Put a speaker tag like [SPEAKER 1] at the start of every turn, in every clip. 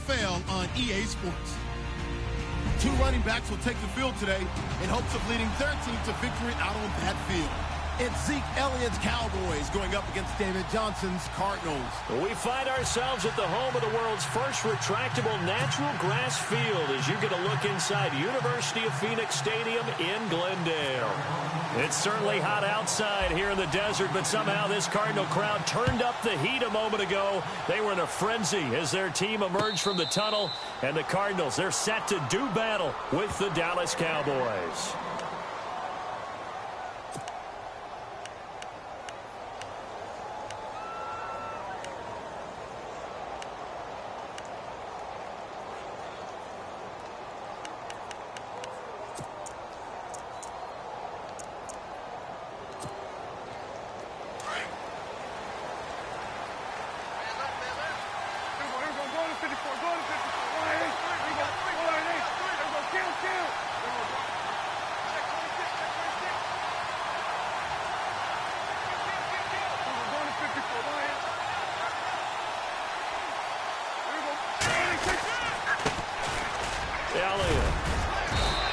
[SPEAKER 1] wcfl on EA Sports. Two running backs will take the field today in hopes of leading their team to victory out on that field. It's Zeke Elliott's Cowboys going up against David Johnson's Cardinals.
[SPEAKER 2] We find ourselves at the home of the world's first retractable natural grass field as you get a look inside University of Phoenix Stadium in Glendale. It's certainly hot outside here in the desert, but somehow this Cardinal crowd turned up the heat a moment ago. They were in a frenzy as their team emerged from the tunnel, and the Cardinals, they're set to do battle with the Dallas Cowboys.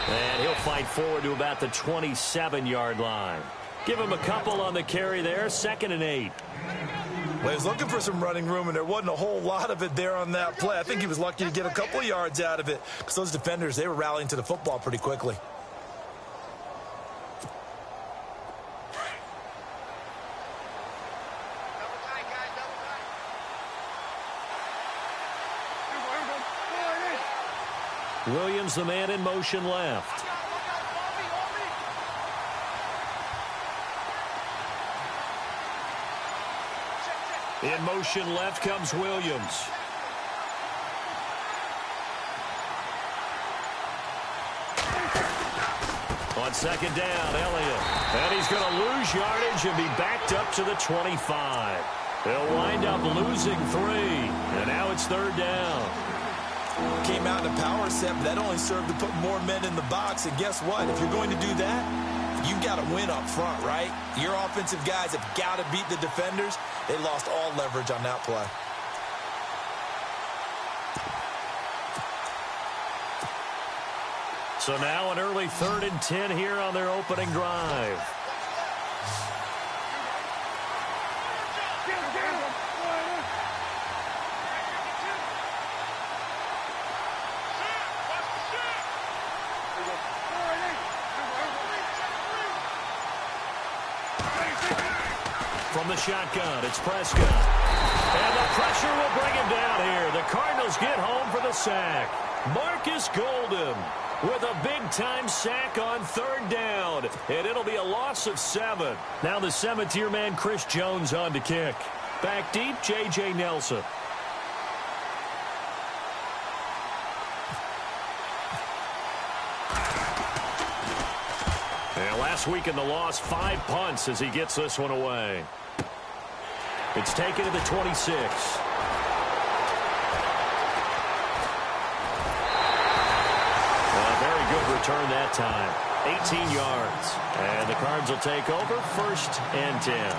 [SPEAKER 2] And he'll fight forward to about the 27-yard line. Give him a couple on the carry there, 2nd and 8.
[SPEAKER 3] Well, he was looking for some running room, and there wasn't a whole lot of it there on that play. I think he was lucky to get a couple of yards out of it because those defenders, they were rallying to the football pretty quickly.
[SPEAKER 2] Williams, the man in motion left. In motion left comes Williams. On 2nd down, Elliott. And he's going to lose yardage and be backed up to the 25. They'll wind up losing 3. And now it's 3rd down.
[SPEAKER 3] Came out in a power set, but that only served to put more men in the box. And guess what? If you're going to do that, you've got to win up front, right? Your offensive guys have got to beat the defenders. They lost all leverage on that play.
[SPEAKER 2] So now an early 3rd and 10 here on their opening drive. From the shotgun, it's Prescott. And the pressure will bring him down here. The Cardinals get home for the sack. Marcus Golden with a big-time sack on 3rd down. And it'll be a loss of 7. Now the 7th-year man, Chris Jones, on to kick. Back deep, J.J. Nelson. And last week in the loss, 5 punts as he gets this one away. It's taken to the 26. A very good return that time. 18 yards. And the Cards will take over 1st and 10.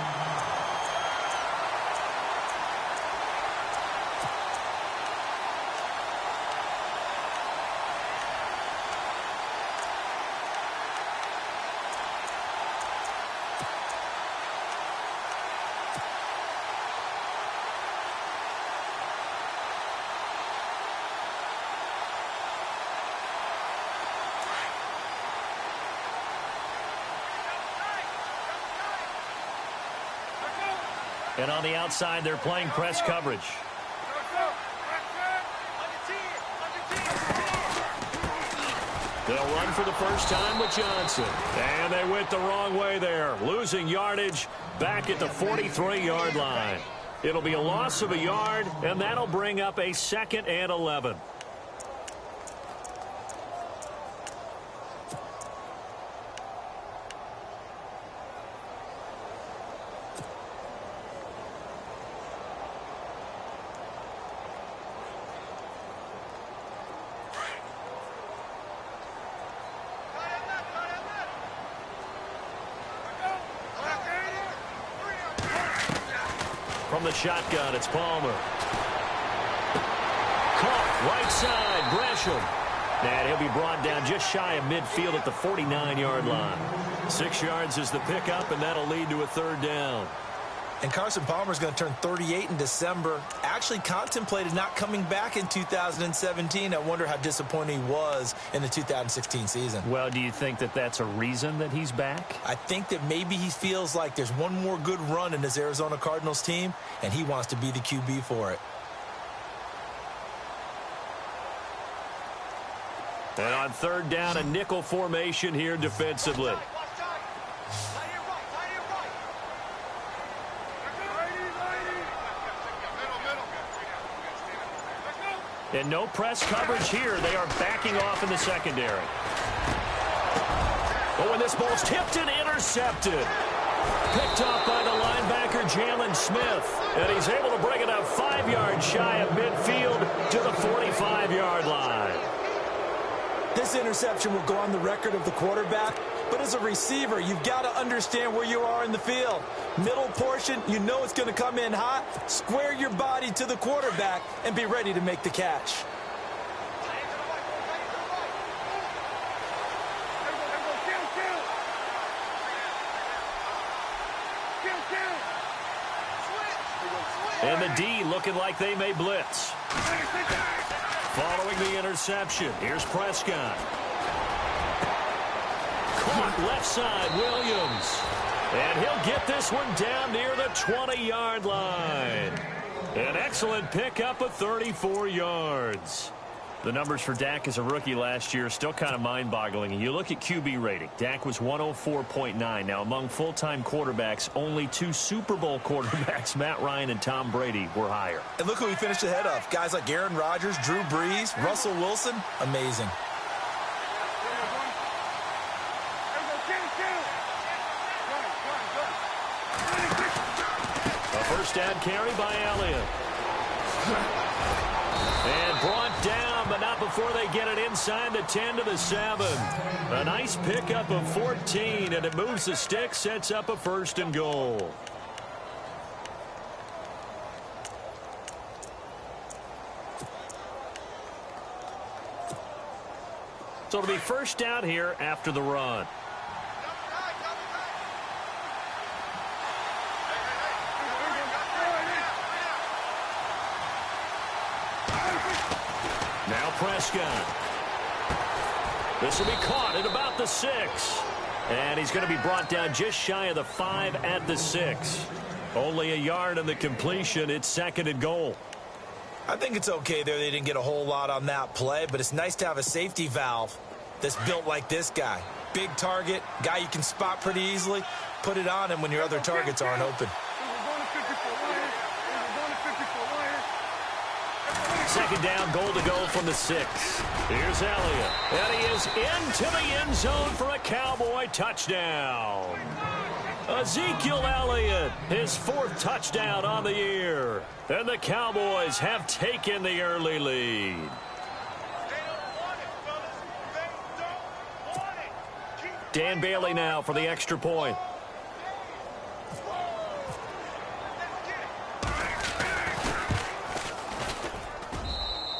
[SPEAKER 2] And on the outside, they're playing press coverage. They'll run for the first time with Johnson. And they went the wrong way there, losing yardage back at the 43-yard line. It'll be a loss of a yard, and that'll bring up a 2nd and 11. From the shotgun, it's Palmer. Caught Right side, Gresham. And he'll be brought down just shy of midfield at the 49-yard line. 6 yards is the pickup, and that'll lead to a third down.
[SPEAKER 3] And Carson Palmer's going to turn 38 in December. Actually contemplated not coming back in 2017. I wonder how disappointing he was in the 2016 season.
[SPEAKER 2] Well, do you think that that's a reason that he's back?
[SPEAKER 3] I think that maybe he feels like there's one more good run in his Arizona Cardinals team, and he wants to be the QB for it.
[SPEAKER 2] And on third down, a nickel formation here defensively. And no press coverage here. They are backing off in the secondary. Oh, and this ball's tipped and intercepted. Picked off by the linebacker, Jalen Smith. And he's able to bring it up 5 yards shy of midfield to the 45-yard line.
[SPEAKER 3] This interception will go on the record of the quarterback, but as a receiver, you've got to understand where you are in the field. Middle portion, you know it's going to come in hot. Square your body to the quarterback and be ready to make the catch.
[SPEAKER 2] And the D looking like they may blitz. Following the interception, here's Prescott. Caught left side, Williams. And he'll get this one down near the 20-yard line. An excellent pickup of 34 yards. The numbers for Dak as a rookie last year are still kind of mind-boggling. And you look at QB rating. Dak was 104.9. Now, among full-time quarterbacks, only 2 Super Bowl quarterbacks, Matt Ryan and Tom Brady, were higher.
[SPEAKER 3] And look who we finished ahead of. Guys like Aaron Rodgers, Drew Brees, Russell Wilson. Amazing.
[SPEAKER 2] A first down carry by Elliott. And brought down, but not before they get it inside the 10 to the 7. A nice pickup of 14, and it moves the stick, sets up a 1st and goal. So it'll be first down here after the run. Now Prescott. This will be caught at about the 6. And he's going to be brought down just shy of the 5 at the 6. Only a yard in the completion. It's 2nd and goal.
[SPEAKER 3] I think it's okay there. They didn't get a whole lot on that play, but it's nice to have a safety valve that's built like this guy. Big target, guy you can spot pretty easily. Put it on him when your other targets aren't open.
[SPEAKER 2] 2nd down, goal to go from the 6. Here's Elliott. And he is into the end zone for a Cowboy touchdown. Ezekiel Elliott, his 4th touchdown on the year. And the Cowboys have taken the early lead. Dan Bailey now for the extra point.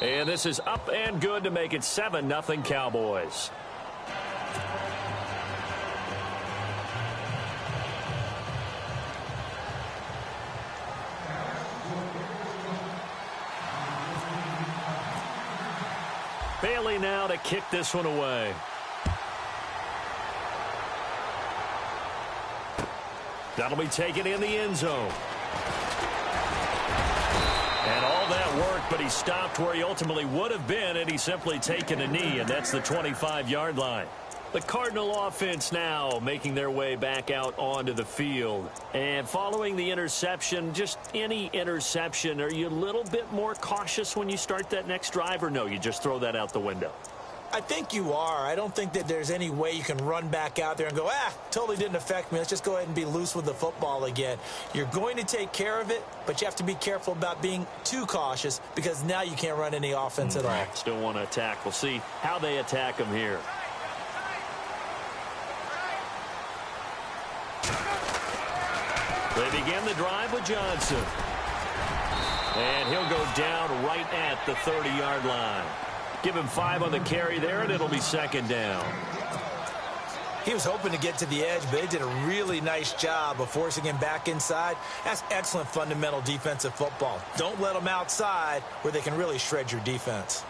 [SPEAKER 2] And this is up and good to make it 7-0 Cowboys. Bailey now to kick this one away. That'll be taken in the end zone. And all that work, but he stopped where he ultimately would have been, and he's simply taken a knee, and that's the 25-yard line. The Cardinal offense now making their way back out onto the field. And following the interception, just any interception, are you a little bit more cautious when you start that next drive, or no, you just throw that out the window?
[SPEAKER 3] I think you are. I don't think that there's any way you can run back out there and go, totally didn't affect me. Let's just go ahead and be loose with the football again. You're going to take care of it, but you have to be careful about being too cautious because now you can't run any offense at all.
[SPEAKER 2] Still want to attack. We'll see how they attack him here. They begin the drive with Johnson. And he'll go down right at the 30-yard line. Give him 5 on the carry there, and it'll be second down.
[SPEAKER 3] He was hoping to get to the edge, but they did a really nice job of forcing him back inside. That's excellent fundamental defensive football. Don't let them outside where they can really shred your defense.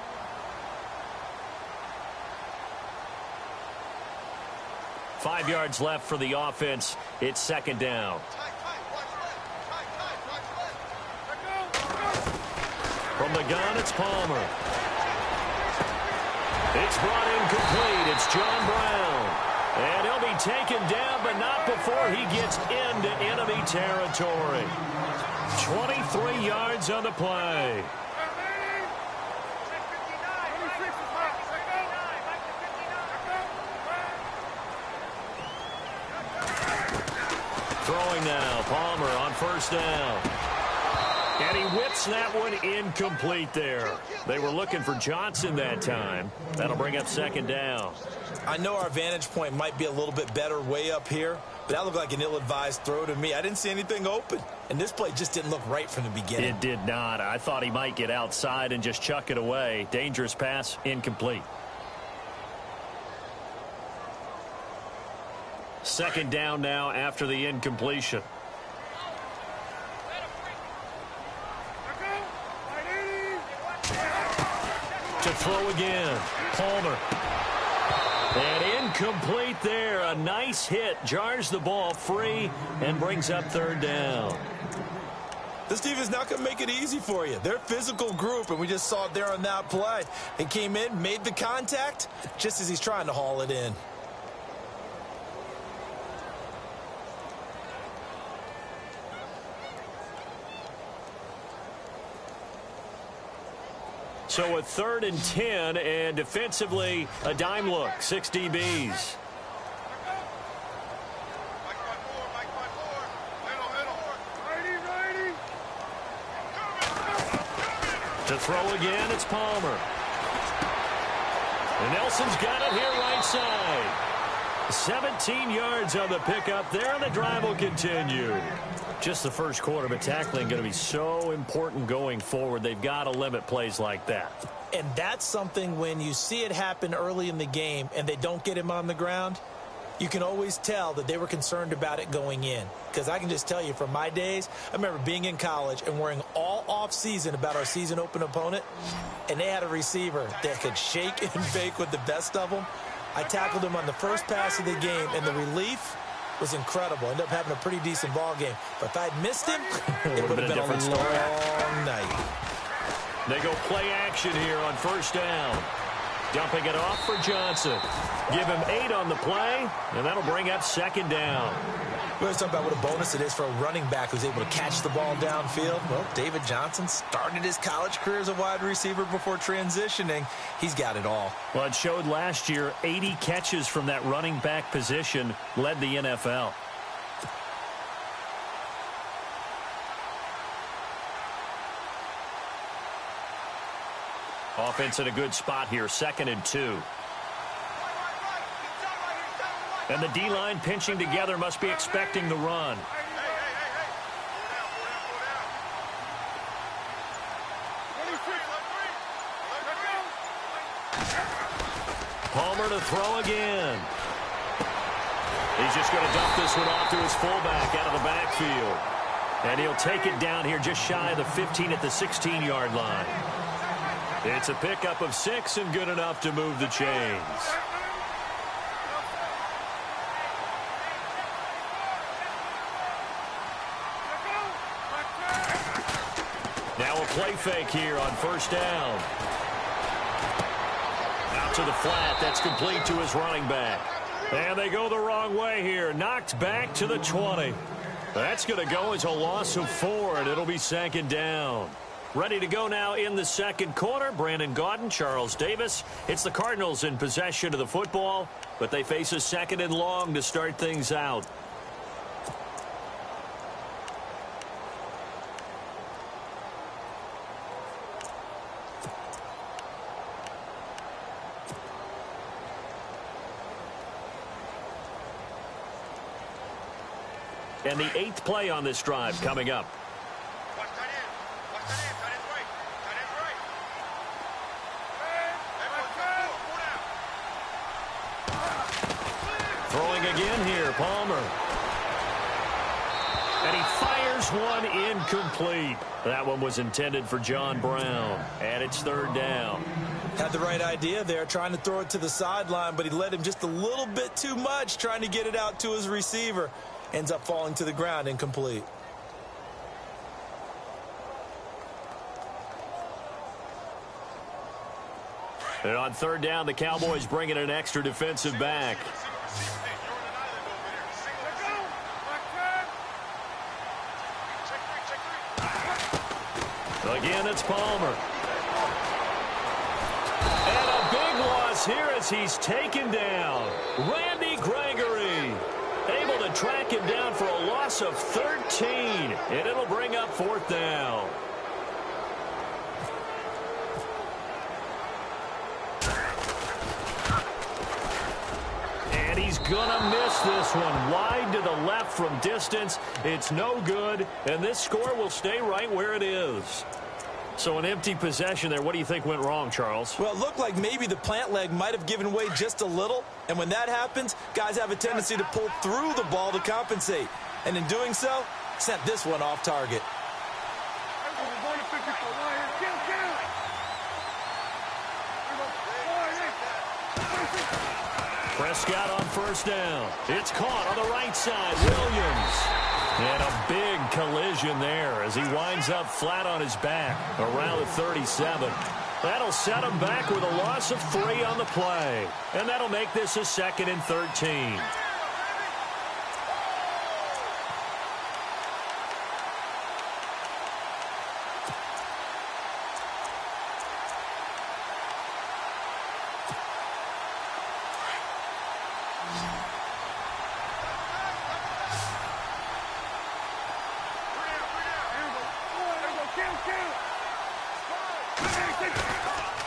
[SPEAKER 2] Five yards left for the offense. It's second down. From the gun, it's Palmer. It's brought in complete. It's John Brown. And he'll be taken down, but not before he gets into enemy territory. 23 yards on the play. Throwing now, Palmer on first down. And he whips that one incomplete there. They were looking for Johnson that time. That'll bring up second down.
[SPEAKER 3] I know our vantage point might be a little bit better way up here, but that looked like an ill-advised throw to me. I didn't see anything open, and this play just didn't look right from the beginning.
[SPEAKER 2] It did not. I thought he might get outside and just chuck it away. Dangerous pass, incomplete. Second down now after the incompletion. To throw again, Palmer. And incomplete there. A nice hit. Jars the ball free and brings up third down.
[SPEAKER 3] This team is not going to make it easy for you. They're a physical group, and we just saw it there on that play. They came in, made the contact, just as he's trying to haul it in.
[SPEAKER 2] So a 3rd and 10, and defensively, a dime look, 6 DBs. To throw again, it's Palmer. And Nelson's got it here right side. 17 yards on the pickup there, and the drive will continue. Just the first quarter, but tackling going to be so important going forward. They've got to limit plays like that.
[SPEAKER 3] And that's something when you see it happen early in the game and they don't get him on the ground, you can always tell that they were concerned about it going in. Because I can just tell you from my days, I remember being in college and worrying all off-season about our season open opponent, and they had a receiver that could shake and bake with the best of them. I tackled him on the first pass of the game, and the relief was incredible. Ended up having a pretty decent ball game. But if I'd missed him, it would have been a long night.
[SPEAKER 2] They go play action here on first down. Dumping it off for Johnson. Give him 8 on the play, and that'll bring up second down.
[SPEAKER 3] We always talk about what a bonus it is for a running back who's able to catch the ball downfield. Well, David Johnson started his college career as a wide receiver before transitioning. He's got it all.
[SPEAKER 2] Well, it showed last year 80 catches from that running back position led the NFL. Offense in a good spot here, 2nd and 2. And the D-line pinching together, must be expecting the run. Palmer to throw again. He's just going to dump this one off to his fullback out of the backfield. And he'll take it down here just shy of the 15 at the 16-yard line. It's a pickup of 6 and good enough to move the chains. Now a play fake here on first down. Out to the flat. That's complete to his running back. And they go the wrong way here. Knocked back to the 20. That's going to go as a loss of 4, and it'll be second down. Ready to go now in the second quarter. Brandon Gaudin, Charles Davis. It's the Cardinals in possession of the football, but they face a 2nd and long to start things out. And the 8th play on this drive coming up. Throwing again here, Palmer. And he fires one incomplete. That one was intended for John Brown. And it's third down.
[SPEAKER 3] Had the right idea there, trying to throw it to the sideline, but he led him just a little bit too much, trying to get it out to his receiver. Ends up falling to the ground, incomplete.
[SPEAKER 2] And on third down, the Cowboys bring in an extra defensive back. Again, it's Palmer. And a big loss here as he's taken down. Randy Gregory able to track him down for a loss of 13. And it'll bring up fourth down. And he's gonna miss this one. Wide to the left from distance. It's no good. And this score will stay right where it is. So an empty possession there. What do you think went wrong, Charles?
[SPEAKER 3] Well, it looked like maybe the plant leg might have given way just a little. And when that happens, guys have a tendency to pull through the ball to compensate. And in doing so, sent this one off target.
[SPEAKER 2] Prescott on first down. It's caught on the right side. Williams. And a big collision there as he winds up flat on his back around the 37. That'll set him back with a loss of 3 on the play. And that'll make this a 2nd and 13.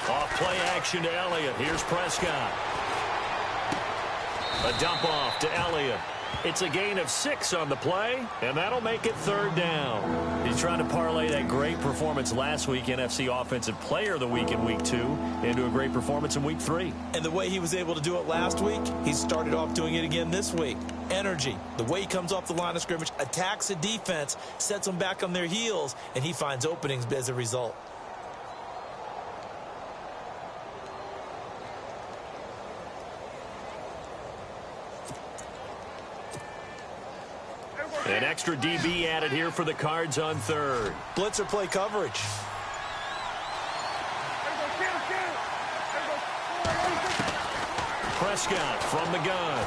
[SPEAKER 2] Off play action to Elliott. Here's Prescott. A dump off to Elliott. It's a gain of 6 on the play, and that'll make it third down. He's trying to parlay that great performance last week, NFC Offensive Player of the Week in Week 2, into a great performance in Week 3.
[SPEAKER 3] And the way he was able to do it last week, he started off doing it again this week. Energy, the way he comes off the line of scrimmage, attacks the defense, sets them back on their heels, and he finds openings as a result.
[SPEAKER 2] An extra DB added here for the Cards on third.
[SPEAKER 3] Blitzer play coverage.
[SPEAKER 2] Prescott from the gun.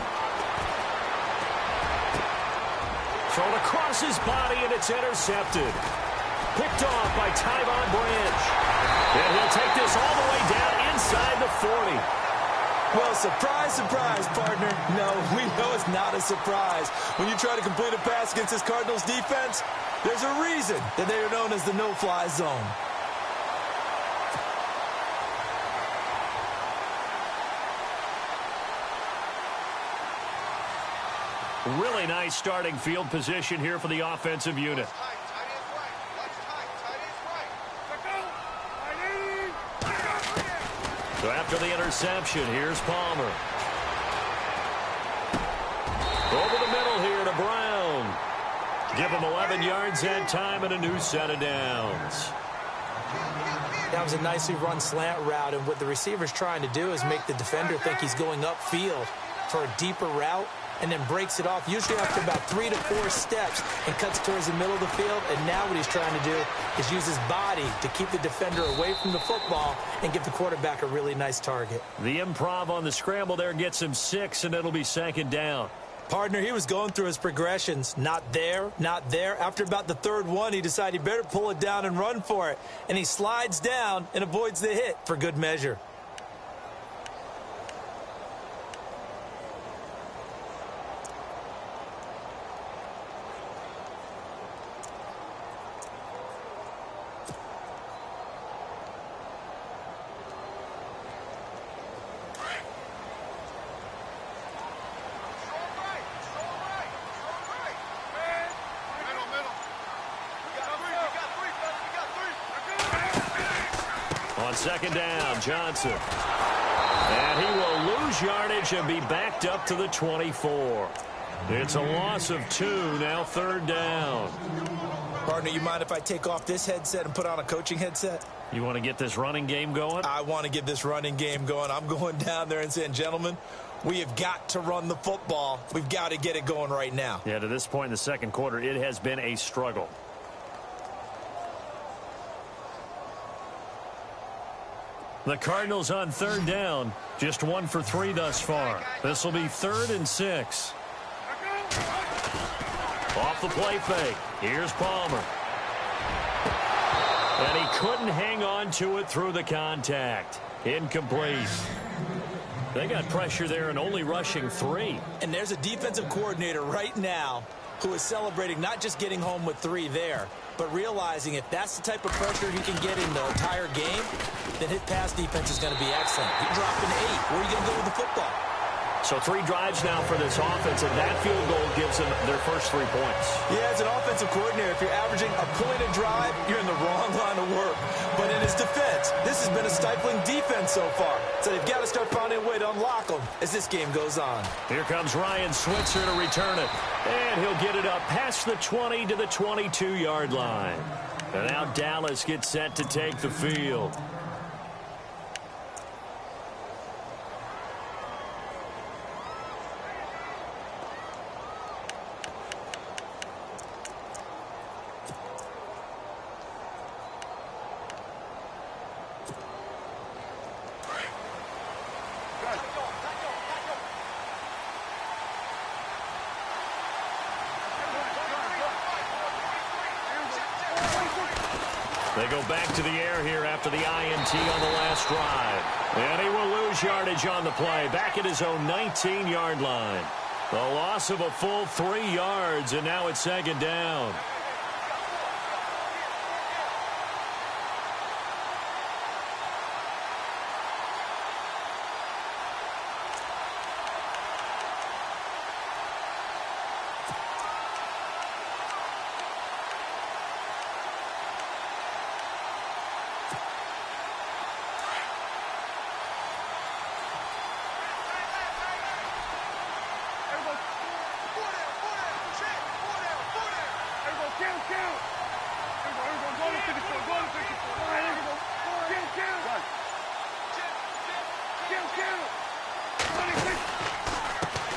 [SPEAKER 2] Thrown across his body, and it's intercepted. Picked off by Tyvon Branch. And he'll take this all the way down inside the 40.
[SPEAKER 3] Well, surprise, surprise, partner. No, we know it's not a surprise. When you try to complete a pass against this Cardinals defense, there's a reason that they are known as the no-fly zone.
[SPEAKER 2] Really nice starting field position here for the offensive unit. So after the interception, here's Palmer. Over the middle here to Brown. Give him 11 yards that time and a new set of downs.
[SPEAKER 4] That was a nicely run slant route, and what the receiver's trying to do is make the defender think he's going upfield for a deeper route, and then breaks it off, usually after about 3 to 4 steps, and cuts towards the middle of the field. And now what he's trying to do is use his body to keep the defender away from the football and give the quarterback a really nice target.
[SPEAKER 2] The improv on the scramble there gets him 6, and it'll be 2nd down.
[SPEAKER 4] Partner, he was going through his progressions. Not there, not there. After about the 3rd one, he decided he better pull it down and run for it. And he slides down and avoids the hit for good measure.
[SPEAKER 2] On 2nd down, Johnson. And he will lose yardage and be backed up to the 24. It's a loss of 2, now 3rd down.
[SPEAKER 3] Partner, you mind if I take off this headset and put on a coaching headset?
[SPEAKER 2] You want to get this running game going?
[SPEAKER 3] I want to get this running game going. I'm going down there and saying, gentlemen, we have got to run the football. We've got to get it going right now.
[SPEAKER 2] Yeah, to this point in the second quarter, it has been a struggle. The Cardinals on 3rd down, just 1 for 3 thus far. This will be 3rd and 6. Off the play fake. Here's Palmer. And he couldn't hang on to it through the contact. Incomplete. They got pressure there and only rushing 3.
[SPEAKER 3] And there's a defensive coordinator right now who is celebrating not just getting home with 3 there, but realizing if that's the type of pressure he can get in the entire game, then his pass defense is going to be excellent. He dropped an 8. Where are you going to go with the football?
[SPEAKER 2] So 3 drives now for this offense, and that field goal gives them their first 3 points.
[SPEAKER 3] Yeah, as an offensive coordinator, if you're averaging a point a drive, you're in the wrong line of work. But in his defense, this has been a stifling defense so far. So they've got to start finding a way to unlock them as this game goes on.
[SPEAKER 2] Here comes Ryan Switzer to return it. And he'll get it up past the 20 to the 22-yard line. And now Dallas gets set to take the field. They go back to the air here after the INT on the last drive. And he will lose yardage on the play, back at his own 19-yard line. The loss of a full 3 yards, and now it's 2nd down.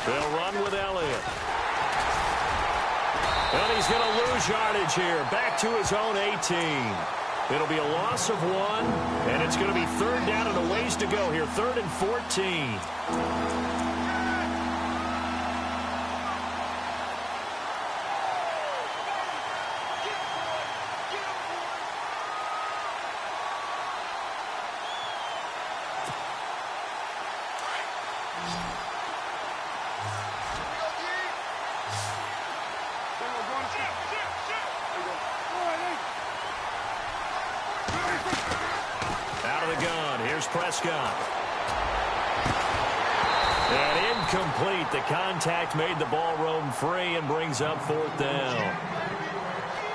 [SPEAKER 2] They'll run with Elliott. And he's going to lose yardage here, back to his own 18. It'll be a loss of 1, and it's going to be 3rd down and a ways to go here, 3rd and 14. Out of the gun, here's Prescott. And incomplete. The contact made the ball roam free and brings up 4th down.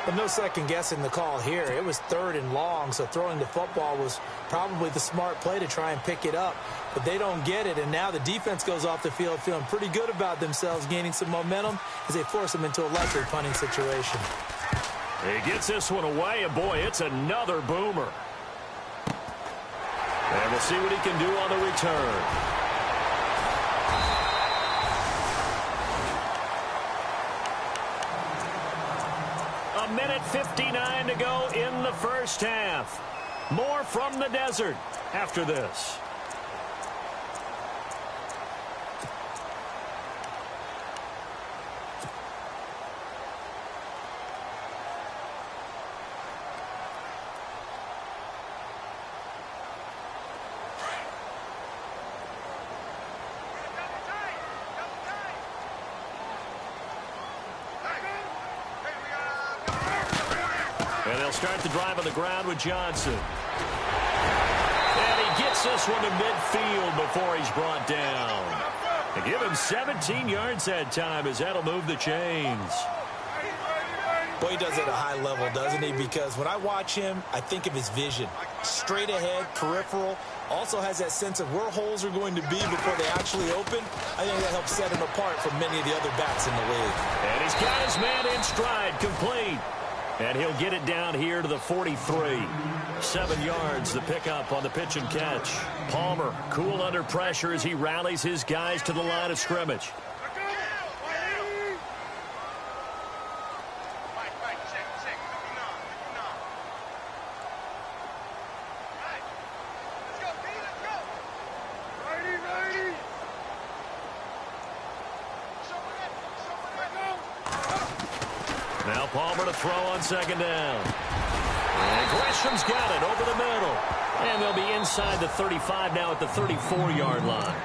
[SPEAKER 4] But no second guessing the call here. It was 3rd and long, so throwing the football was probably the smart play to try and pick it up. But they don't get it, and now the defense goes off the field feeling pretty good about themselves, gaining some momentum as they force them into a likely punting situation.
[SPEAKER 2] He gets this one away, and boy, it's another boomer. And we'll see what he can do on the return. A minute 59 to go in the first half. More from the desert after this. And they'll start the drive on the ground with Johnson. And he gets this one to midfield before he's brought down. They give him 17 yards that time as that'll move the chains.
[SPEAKER 3] Boy, he does it at a high level, doesn't he? Because when I watch him, I think of his vision. Straight ahead, peripheral, also has that sense of where holes are going to be before they actually open. I think that helps set him apart from many of the other backs in the league.
[SPEAKER 2] And he's got his man in stride, complete. And he'll get it down here to the 43. 7 yards, the pickup on the pitch and catch. Palmer, cool under pressure as he rallies his guys to the line of scrimmage. Now Palmer to throw on second down. And Gresham's got it over the middle. And they'll be inside the 35 now at the 34-yard line.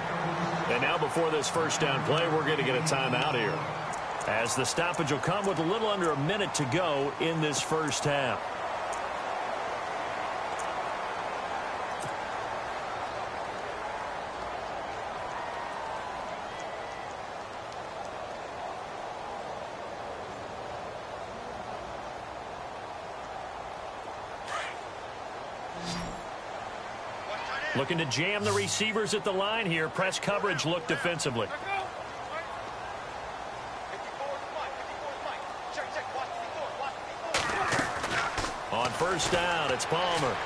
[SPEAKER 2] And now before this first down play, we're going to get a timeout here, as the stoppage will come with a little under a minute to go in this first half. Looking to jam the receivers at the line here. Press coverage look defensively. On first down, it's Palmer.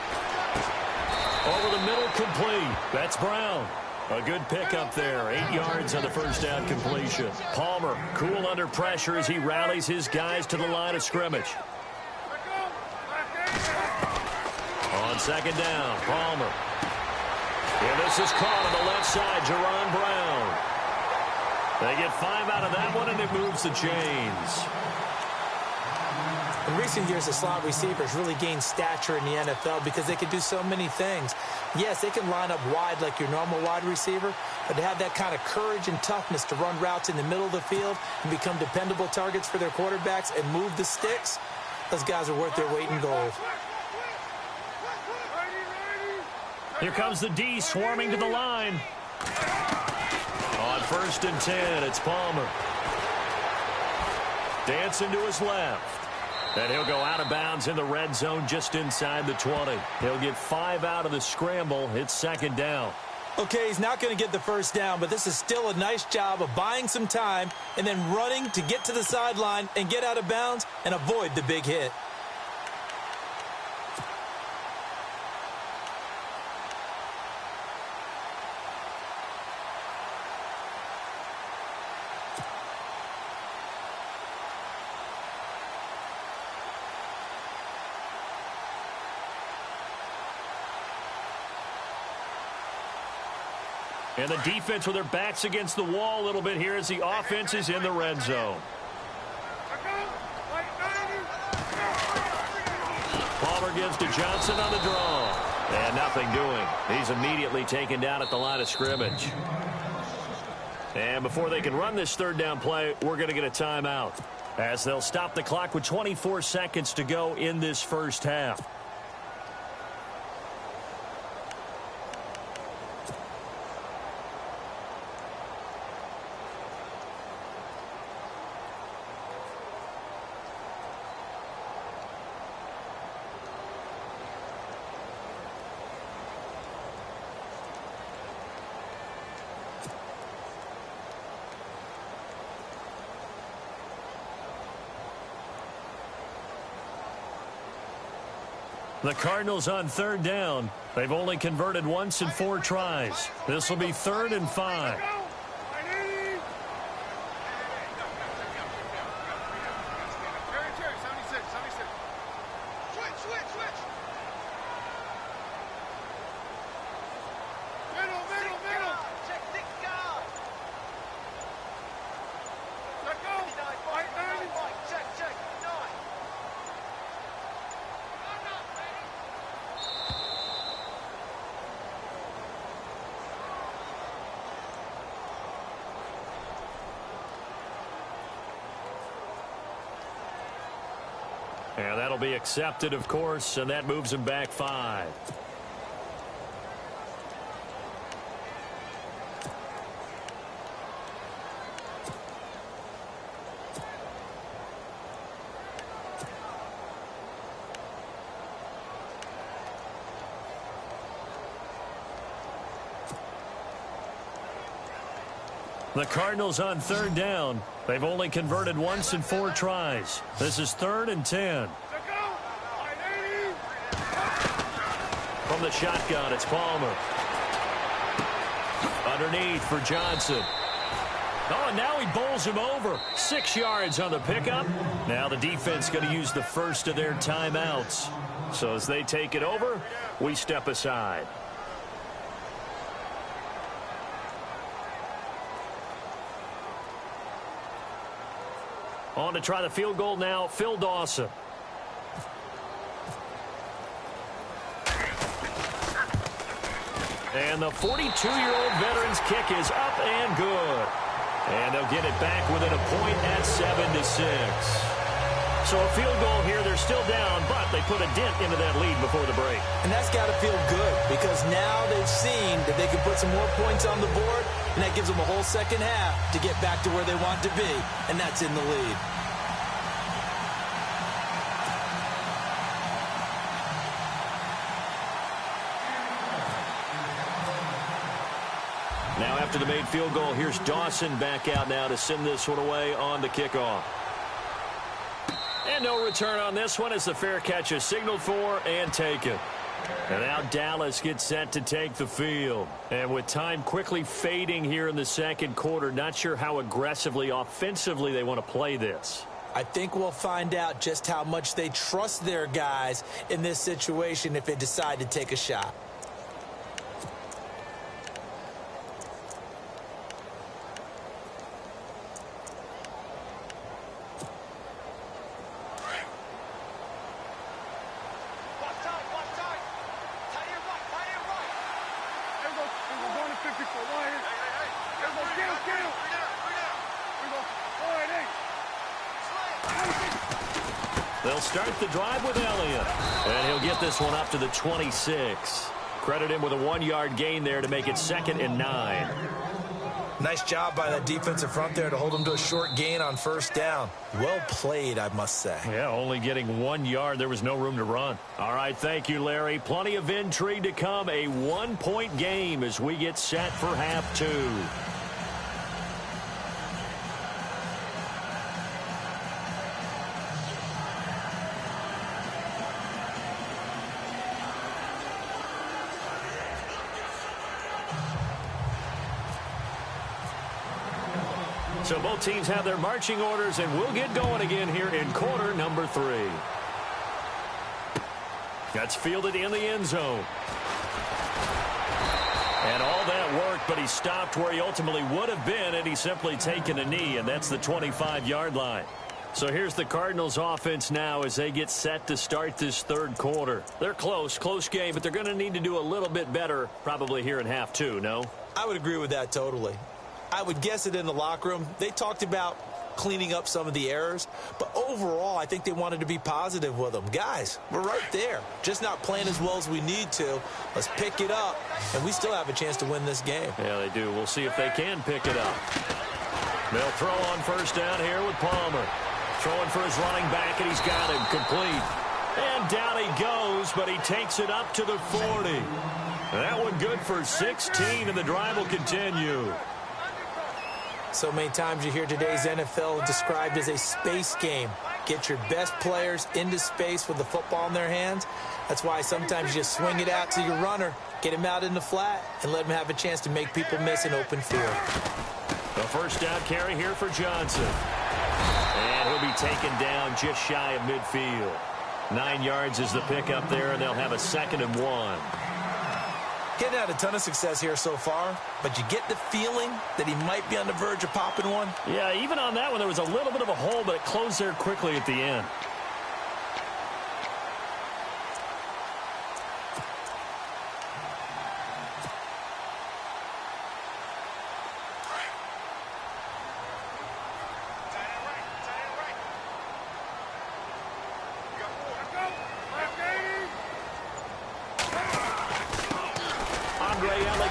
[SPEAKER 2] Over the middle, complete. That's Brown. A good pickup there. 8 yards on the first down completion. Palmer, cool under pressure as he rallies his guys to the line of scrimmage. On second down, Palmer. And this is caught on the left side, Jerron Brown. They get 5 out of that one, and it moves the chains.
[SPEAKER 4] In recent years, the slot receivers really gained stature in the NFL because they can do so many things. Yes, they can line up wide like your normal wide receiver, but to have that kind of courage and toughness to run routes in the middle of the field and become dependable targets for their quarterbacks and move the sticks, those guys are worth their weight in gold.
[SPEAKER 2] Here comes the D swarming to the line. On first and 10, it's Palmer. Dancing to his left. And he'll go out of bounds in the red zone just inside the 20. He'll get 5 out of the scramble. It's second down.
[SPEAKER 4] Okay, he's not going to get the first down, but this is still a nice job of buying some time and then running to get to the sideline and get out of bounds and avoid the big hit.
[SPEAKER 2] And the defense with their backs against the wall a little bit here as the offense is in the red zone. Palmer gives to Johnson on the draw. And nothing doing. He's immediately taken down at the line of scrimmage. And before they can run this third down play, we're going to get a timeout, as they'll stop the clock with 24 seconds to go in this first half. The Cardinals on third down. They've only converted once in 4 tries. This will be 3rd and 5. And that'll be accepted, of course, and that moves him back 5. The Cardinals on third down. They've only converted once in 4 tries. This is 3rd and 10. From the shotgun, it's Palmer. Underneath for Johnson. Oh, and now he bowls him over. 6 yards on the pickup. Now the defense going to use the first of their timeouts. So as they take it over, we step aside. On to try the field goal now, Phil Dawson. And the 42-year-old veteran's kick is up and good. And they'll get it back within a point at 7-6. So a field goal here, they're still down, but they put a dent into that lead before the break.
[SPEAKER 4] And that's got to feel good because now they've seen that they can put some more points on the board, and that gives them a whole second half to get back to where they want to be, and that's in the lead.
[SPEAKER 2] Now after the made field goal, here's Dawson back out now to send this one away on the kickoff. And no return on this one as the fair catch is signaled for and taken. And now Dallas gets set to take the field. And with time quickly fading here in the second quarter, not sure how aggressively, offensively they want to play this.
[SPEAKER 4] I think we'll find out just how much they trust their guys in this situation if they decide to take a shot.
[SPEAKER 2] They'll start the drive with Elliott. And he'll get this one up to the 26. Credit him with a 1-yard gain there to make it 2nd and 9.
[SPEAKER 3] Nice job by that defensive front there to hold them to a short gain on first down. Well played, I must say.
[SPEAKER 2] Yeah, only getting 1 yard. There was no room to run. All right, thank you, Larry. Plenty of intrigue to come. A 1-point game as we get set for half 2. So both teams have their marching orders, and we'll get going again here in quarter number 3. That's fielded in the end zone. And all that worked, but he stopped where he ultimately would have been, and he's simply taken a knee, and that's the 25-yard line. So here's the Cardinals offense now as they get set to start this third quarter. They're close game, but they're going to need to do a little bit better probably here in half 2, no?
[SPEAKER 4] I would agree with that totally. I would guess it in the locker room. They talked about cleaning up some of the errors, but overall, I think they wanted to be positive with them. Guys, we're right there. Just not playing as well as we need to. Let's pick it up, and we still have a chance to win this game.
[SPEAKER 2] Yeah, they do. We'll see if they can pick it up. They'll throw on first down here with Palmer. Throwing for his running back, and he's got him complete. And down he goes, but he takes it up to the 40. That one good for 16, and the drive will continue.
[SPEAKER 4] So many times you hear today's NFL described as a space game. Get your best players into space with the football in their hands. That's why sometimes you just swing it out to your runner, get him out in the flat, and let him have a chance to make people miss an open field.
[SPEAKER 2] The first down carry here for Johnson. And he'll be taken down just shy of midfield. 9 yards is the pickup there, and they'll have a 2nd and 1.
[SPEAKER 3] Getting had a ton of success here so far, but you get the feeling that he might be on the verge of popping one.
[SPEAKER 2] Yeah, even on that one, there was a little bit of a hole, but it closed there quickly at the end.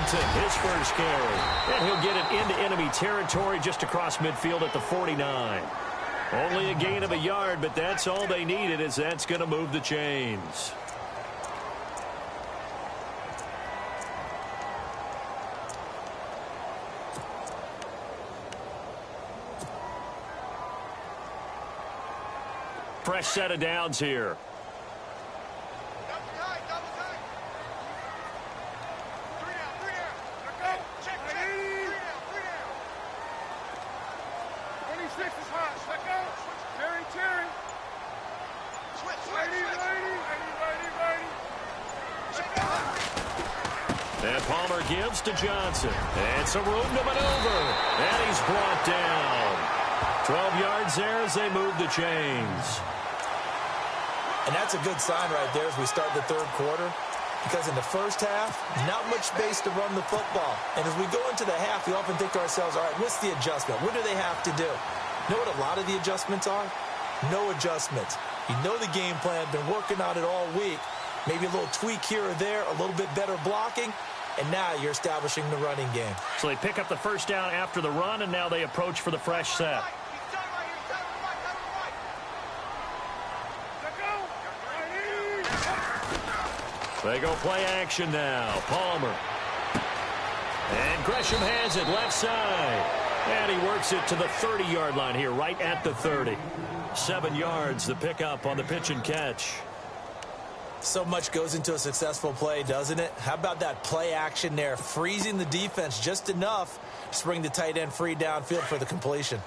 [SPEAKER 2] His first carry, and he'll get it into enemy territory just across midfield at the 49. Only a gain of a yard, but that's all they needed, as that's going to move the chains. Fresh set of downs here. And Palmer gives to Johnson. And some room to maneuver. And he's brought down. 12 yards there as they move the chains.
[SPEAKER 4] And that's a good sign right there as we start the third quarter. Because in the first half, not much space to run the football. And as we go into the half, we often think to ourselves, all right, what's the adjustment? What do they have to do? You know what a lot of the adjustments are? No adjustments. You know the game plan, been working on it all week. Maybe a little tweak here or there, a little bit better blocking, and now you're establishing the running game.
[SPEAKER 2] So they pick up the first down after the run, and now they approach for the fresh set. They go play action now. Palmer. And Gresham has it left side. And he works it to the 30-yard line here, right at the 30. 7 yards, the pickup on the pitch and catch.
[SPEAKER 4] So much goes into a successful play, doesn't it? How about that play action there? Freezing the defense just enough to bring the tight end free downfield for the completion.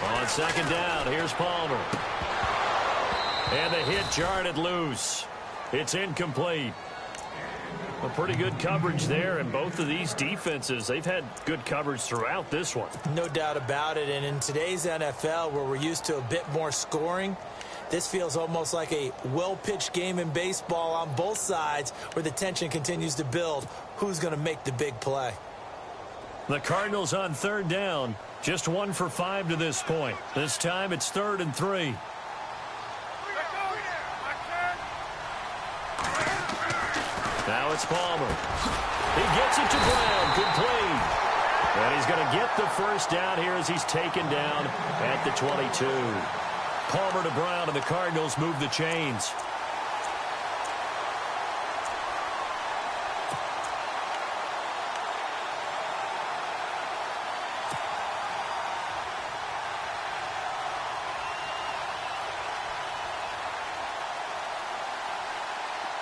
[SPEAKER 2] On second down, here's Palmer. And the hit jarred it loose. It's incomplete. A pretty good coverage there, and both of these defenses, they've had good coverage throughout this one.
[SPEAKER 4] No doubt about it, and in today's NFL, where we're used to a bit more scoring, this feels almost like a well-pitched game in baseball on both sides where the tension continues to build. Who's going to make the big play?
[SPEAKER 2] The Cardinals on third down, just 1 for 5 to this point. This time it's 3rd and 3. Now it's Palmer. He gets it to Brown. Complete. And he's going to get the first down here as he's taken down at the 22. Palmer to Brown, and the Cardinals move the chains.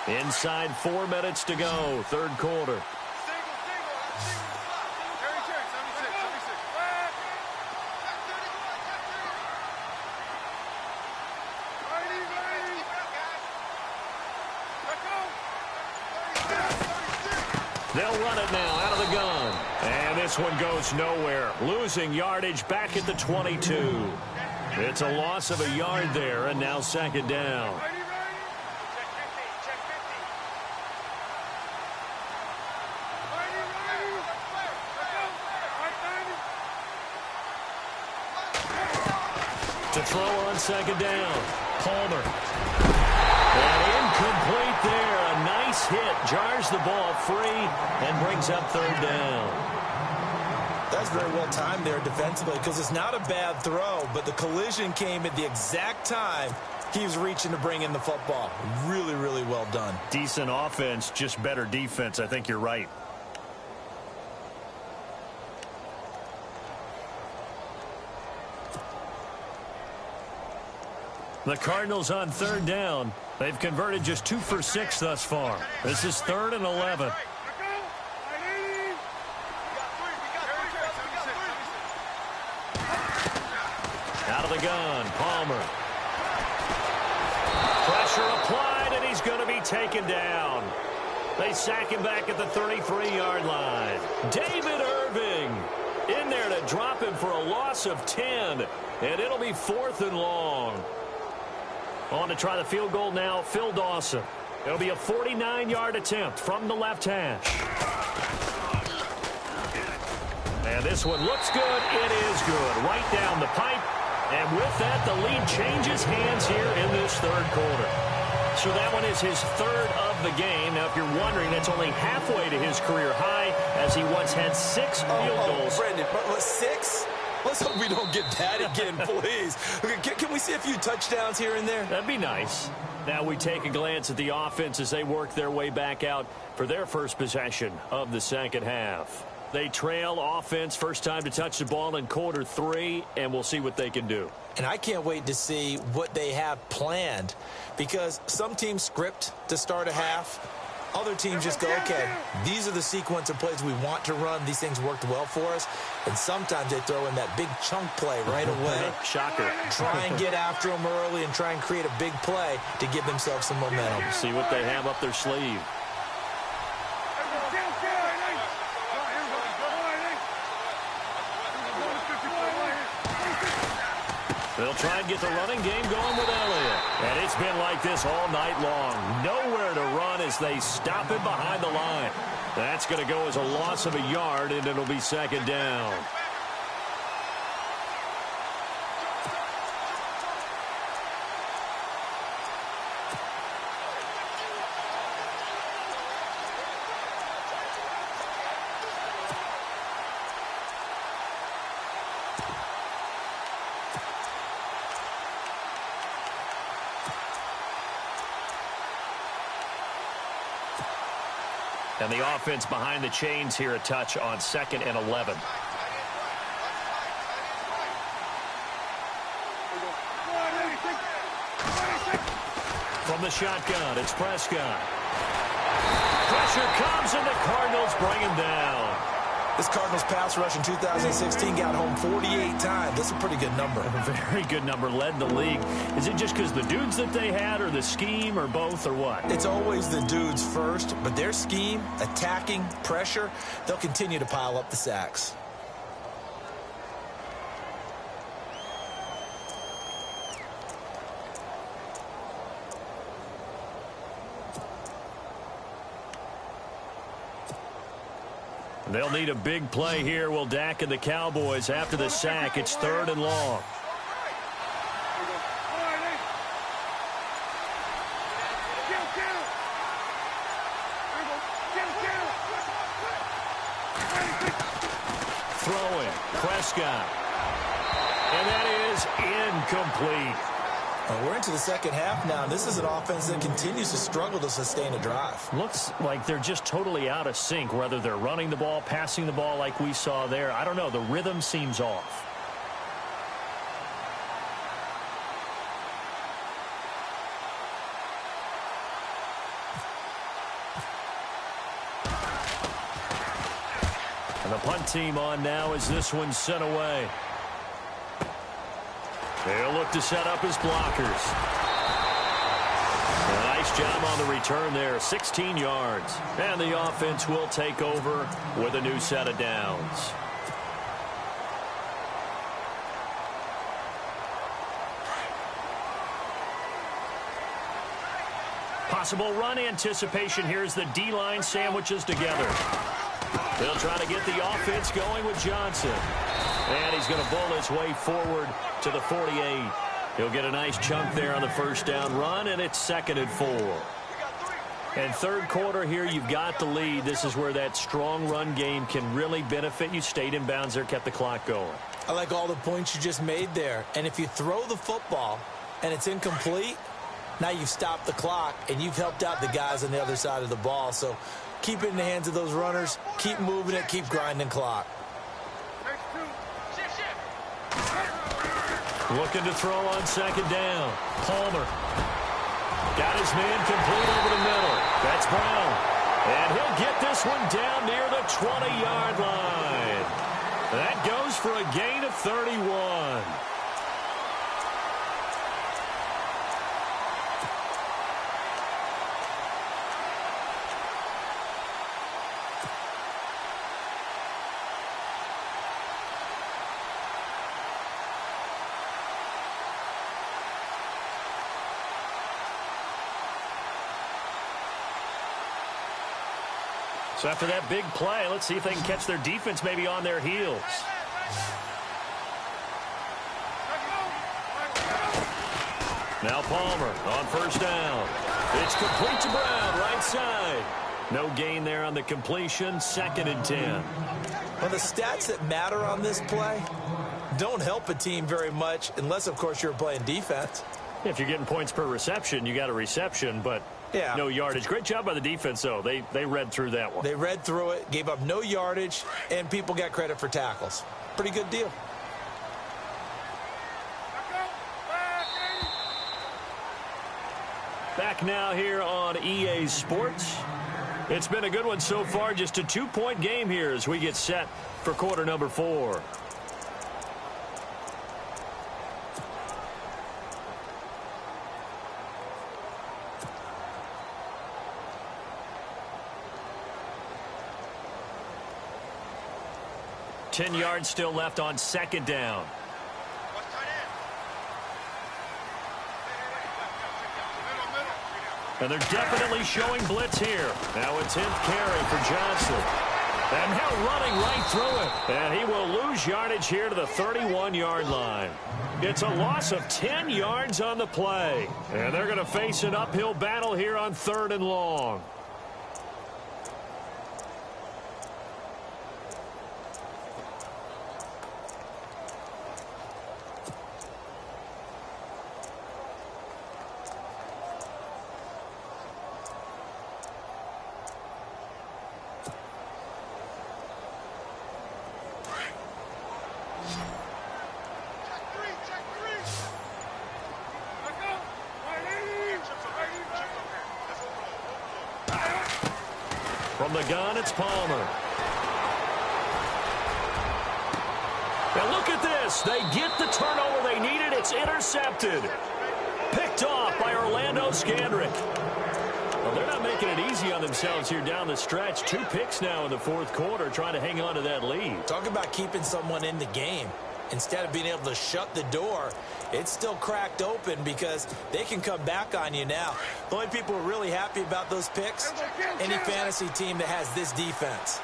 [SPEAKER 2] Inside 4 minutes to go, third quarter. They'll run it now out of the gun. And this one goes nowhere. Losing yardage back at the 22. It's a loss of a yard there, and now second down. To throw on second down. Palmer. And incomplete there. A nice hit. Jars the ball free and brings up third down.
[SPEAKER 4] That's very well timed there defensively because it's not a bad throw, but the collision came at the exact time he was reaching to bring in the football. Really, really well done.
[SPEAKER 2] Decent offense, just better defense. I think you're right. The Cardinals on third down. They've converted just 2 for 6 thus far. This is 3rd and 11. Out of the gun, Palmer. Pressure applied, and he's going to be taken down. They sack him back at the 33-yard line. David Irving in there to drop him for a loss of 10, and it'll be 4th and long. On to try the field goal now, Phil Dawson. It'll be a 49-yard attempt from the left hash. And this one looks good. It is good. Right down the pipe. And with that, the lead changes hands here in this third quarter. So that one is his 3rd of the game. Now, if you're wondering, that's only halfway to his career high, as he once had 6 field goals.
[SPEAKER 4] Brendan, 6? Let's hope we don't get that again, please. Can we see a few touchdowns here and there?
[SPEAKER 2] That'd be nice. Now we take a glance at the offense as they work their way back out for their first possession of the second half. They trail offense, first time to touch the ball in quarter 3, and we'll see what they can do.
[SPEAKER 4] And I can't wait to see what they have planned, because some teams script to start a half. Other teams just go, okay, these are the sequence of plays we want to run. These things worked well for us. And sometimes they throw in that big chunk play right away.
[SPEAKER 2] Shocker.
[SPEAKER 4] Try and get after them early and try and create a big play to give themselves some momentum.
[SPEAKER 2] See what they have up their sleeve. They'll try and get the running game going with Elliott. And it's been like this all night long. Nowhere to run as they stop him behind the line. That's going to go as a loss of a yard, and it'll be second down. And the offense behind the chains here, a touch on 2nd and 11. From the shotgun, it's Prescott. Pressure comes, and the Cardinals bring him down.
[SPEAKER 4] This Cardinals pass rush in 2016 got home 48 times. That's a pretty good number.
[SPEAKER 2] A very good number, led the league. Is it just because the dudes that they had, or the scheme, or both, or what?
[SPEAKER 4] It's always the dudes first, but their scheme, attacking, pressure, they'll continue to pile up the sacks.
[SPEAKER 2] They'll need a big play here. Will Dak and the Cowboys after the sack. It's 3rd and long. Throwing. Prescott. And that is incomplete.
[SPEAKER 4] We're into the second half now. This is an offense that continues to struggle to sustain a drive.
[SPEAKER 2] Looks like they're just totally out of sync, whether they're running the ball, passing the ball like we saw there. I don't know. The rhythm seems off. And the punt team on now as this one's sent away. They'll look to set up his blockers. A nice job on the return there, 16 yards. And the offense will take over with a new set of downs. Possible run anticipation here as the D-line sandwiches together. They'll try to get the offense going with Johnson. And he's going to bull his way forward to the 48. He'll get a nice chunk there on the first down run, and it's 2nd and 4. And third quarter here, you've got the lead. This is where that strong run game can really benefit you. Stayed in bounds there, kept the clock going.
[SPEAKER 4] I like all the points you just made there. And if you throw the football and it's incomplete, now you've stopped the clock and you've helped out the guys on the other side of the ball. So keep it in the hands of those runners. Keep moving it. Keep grinding clock.
[SPEAKER 2] Looking to throw on 2nd down. Palmer. Got his man complete over the middle. That's Brown. And he'll get this one down near the 20-yard line. That goes for a gain of 31. So after that big play, let's see if they can catch their defense maybe on their heels. Now Palmer on first down. It's complete to Brown, right side. No gain there on the completion, 2nd and 10.
[SPEAKER 4] Well, the stats that matter on this play don't help a team very much unless, of course, you're playing defense.
[SPEAKER 2] If you're getting points per reception, you got a reception, but no yardage. Great job by the defense, though. They read through that one.
[SPEAKER 4] They read through it, gave up no yardage, and people got credit for tackles. Pretty good deal.
[SPEAKER 2] Back now here on EA Sports. It's been a good one so far. Just a 2-point game here as we get set for quarter number 4. Ten yards still left on second down. And they're definitely showing blitz here. Now a 10th carry for Johnson. And now running right through it. And he will lose yardage here to the 31-yard line. It's a loss of 10 yards on the play. And they're going to face an uphill battle here on 3rd and long. From the gun, it's Palmer. And look at this. They get the turnover they needed. It's intercepted. Picked off by Orlando Scandrick. Well, they're not making it easy on themselves here down the stretch. 2 picks now in the 4th quarter, trying to hang on to that lead.
[SPEAKER 4] Talk about keeping someone in the game. Instead of being able to shut the door, it's still cracked open because they can come back on you now. The only people who are really happy about those picks, any fantasy team that has this defense.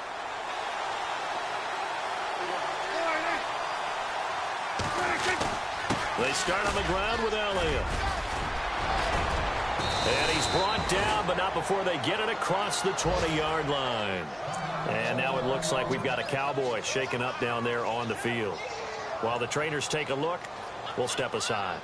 [SPEAKER 2] They start on the ground with Elliott. And he's brought down, but not before they get it across the 20-yard line. And now it looks like we've got a Cowboy shaken up down there on the field. While the trainers take a look, we'll step aside.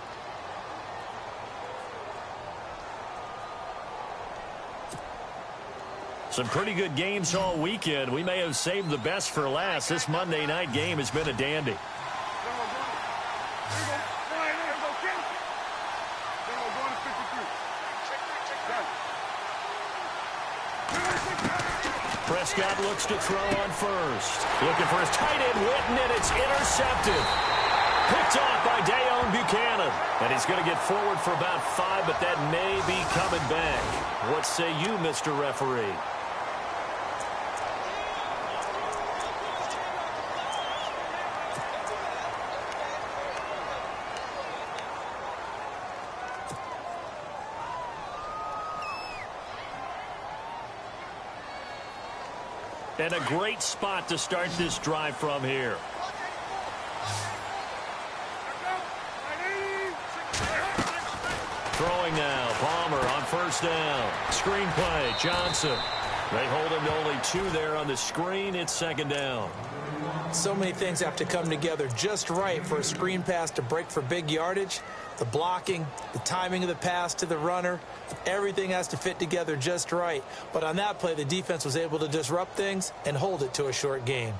[SPEAKER 2] Some pretty good games all weekend. We may have saved the best for last. This Monday night game has been a dandy. Prescott looks to throw on first. Looking for his tight end, Witten, and it's intercepted. Picked off by Dayon Buchanan. And he's going to get forward for about 5, but that may be coming back. What say you, Mr. Referee? And a great spot to start this drive from here. Throwing now, Palmer on first down. Screen play, Johnson. They hold him to only 2 there on the screen. It's second down.
[SPEAKER 4] So many things have to come together just right for a screen pass to break for big yardage. The blocking, the timing of the pass to the runner, everything has to fit together just right. But on that play, the defense was able to disrupt things and hold it to a short gain.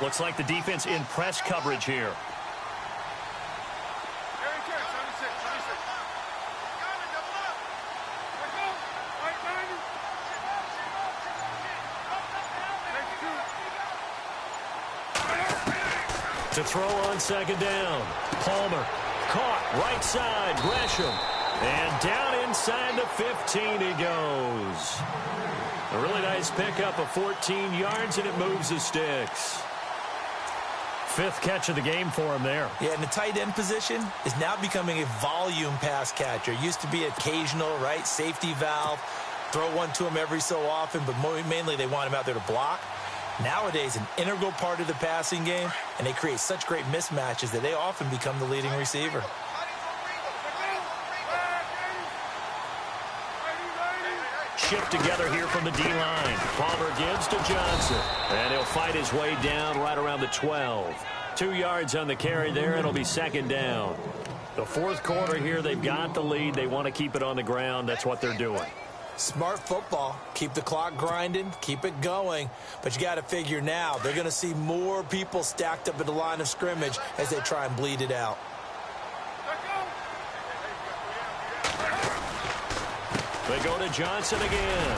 [SPEAKER 2] Looks like the defense in press coverage here. To throw on second down. Palmer caught right side. Gresham. And down inside the 15 he goes. A really nice pickup of 14 yards, and it moves the sticks. 5th catch of the game for him there.
[SPEAKER 4] Yeah, and the tight end position is now becoming a volume pass catcher. Used to be occasional, right? Safety valve. Throw one to him every so often, but mainly they want him out there to block. Nowadays, an integral part of the passing game, and they create such great mismatches that they often become the leading receiver.
[SPEAKER 2] shift together here from the D-line. Palmer gives to Johnson. And he'll fight his way down right around the 12. 2 yards on the carry there, and it'll be second down. The fourth quarter here, they've got the lead. They want to keep it on the ground. That's what they're doing.
[SPEAKER 4] Smart football. Keep the clock grinding. Keep it going. But you got to figure now, they're going to see more people stacked up at the line of scrimmage as they try and bleed it out.
[SPEAKER 2] They go to Johnson again.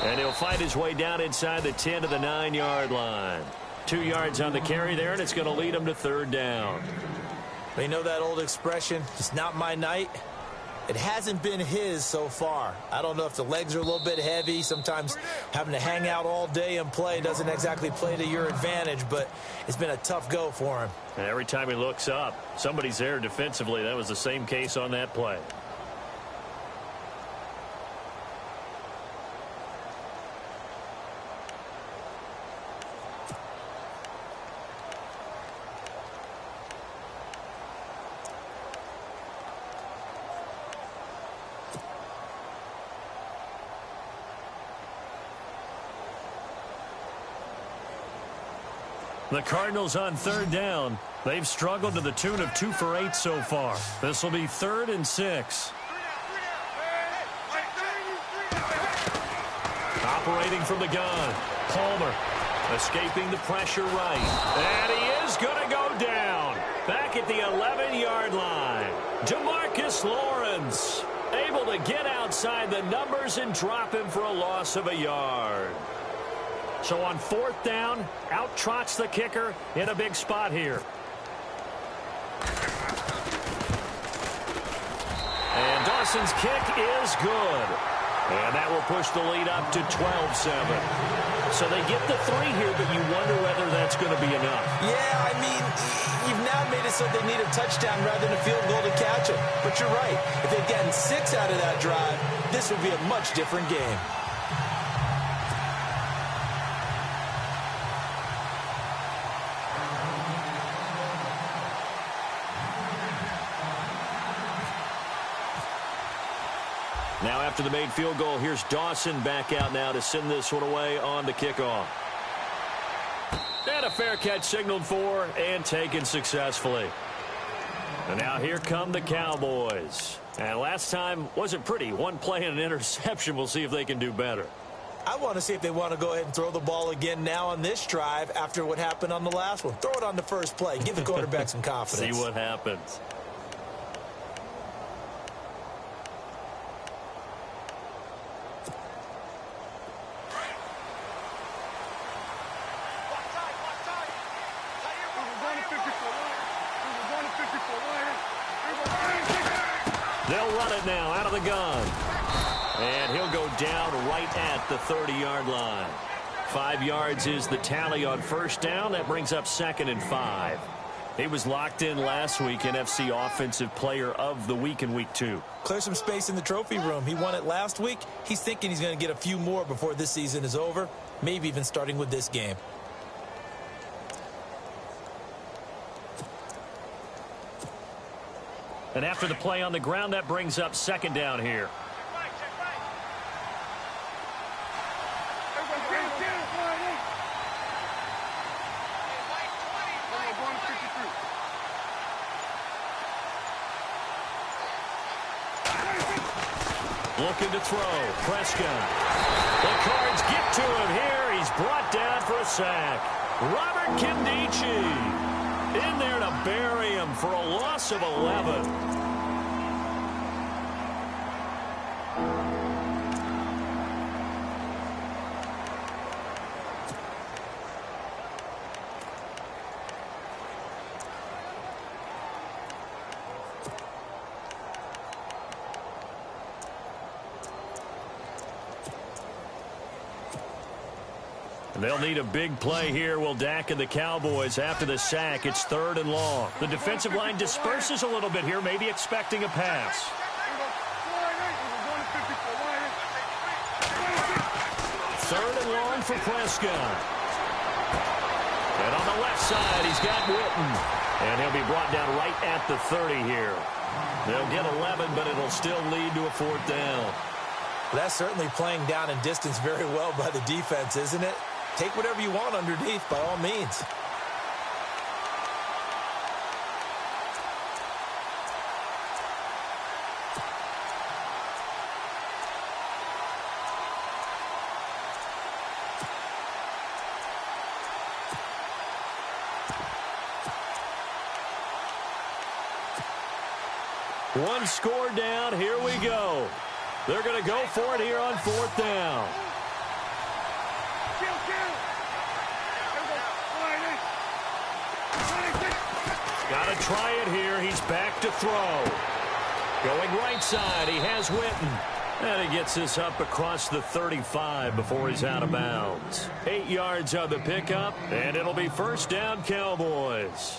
[SPEAKER 2] And he'll fight his way down inside the 10 to the 9-yard line. 2 yards on the carry there, and it's going to lead him to third down.
[SPEAKER 4] You know that old expression, it's not my night? It hasn't been his so far. I don't know if the legs are a little bit heavy. Sometimes having to hang out all day and play doesn't exactly play to your advantage, but it's been a tough go for him.
[SPEAKER 2] And every time he looks up, somebody's there defensively. That was the same case on that play. The Cardinals on third down. They've struggled to the tune of 2 for 8 so far. This will be 3rd and 6. Operating from the gun. Palmer escaping the pressure right. And he is going to go down. Back at the 11-yard line. DeMarcus Lawrence able to get outside the numbers and drop him for a loss of a yard. So on 4th down, out trots the kicker in a big spot here. And Dawson's kick is good. And that will push the lead up to 12-7. So they get the 3 here, but you wonder whether that's going to be enough.
[SPEAKER 4] Yeah, I mean, you've now made it so they need a touchdown rather than a field goal to catch it. But you're right. If they'd gotten 6 out of that drive, this would be a much different game.
[SPEAKER 2] Now after the made field goal, here's Dawson back out now to send this one away on the kickoff. And a fair catch signaled for and taken successfully. And now here come the Cowboys. And last time wasn't pretty. One play and an interception. We'll see if they can do better.
[SPEAKER 4] I want to see if they want to go ahead and throw the ball again now on this drive after what happened on the last one. Throw it on the first play. Give the quarterback some confidence.
[SPEAKER 2] See what happens. They'll run it now out of the gun. And he'll go down right at the 30-yard line. 5 yards is the tally on first down. That brings up 2nd and 5. He was locked in last week, NFC Offensive Player of the Week in Week 2.
[SPEAKER 4] Clear some space in the trophy room. He won it last week. He's thinking he's going to get a few more before this season is over, maybe even starting with this game.
[SPEAKER 2] And after the play on the ground, that brings up 2nd down here. Looking to throw. Prescott. The Cards get to him here. He's brought down for a sack. Robert Kimdichie in there to bury him for a loss of 11. And they'll need a big play here. Will Dak and the Cowboys after the sack. It's 3rd and long. The defensive line disperses a little bit here, maybe expecting a pass. 3rd and long for Prescott. And on the left side, he's got Witten. And he'll be brought down right at the 30 here. They'll get 11, but it'll still lead to a 4th down.
[SPEAKER 4] That's certainly playing down in distance very well by the defense, isn't it? Take whatever you want underneath, by all means.
[SPEAKER 2] One score down. Here we go. They're going to go for it here on 4th down. Got to try it here. He's back to throw. Going right side. He has Witten. And he gets this up across the 35 before he's out of bounds. 8 yards on the pickup, and it'll be 1st down Cowboys.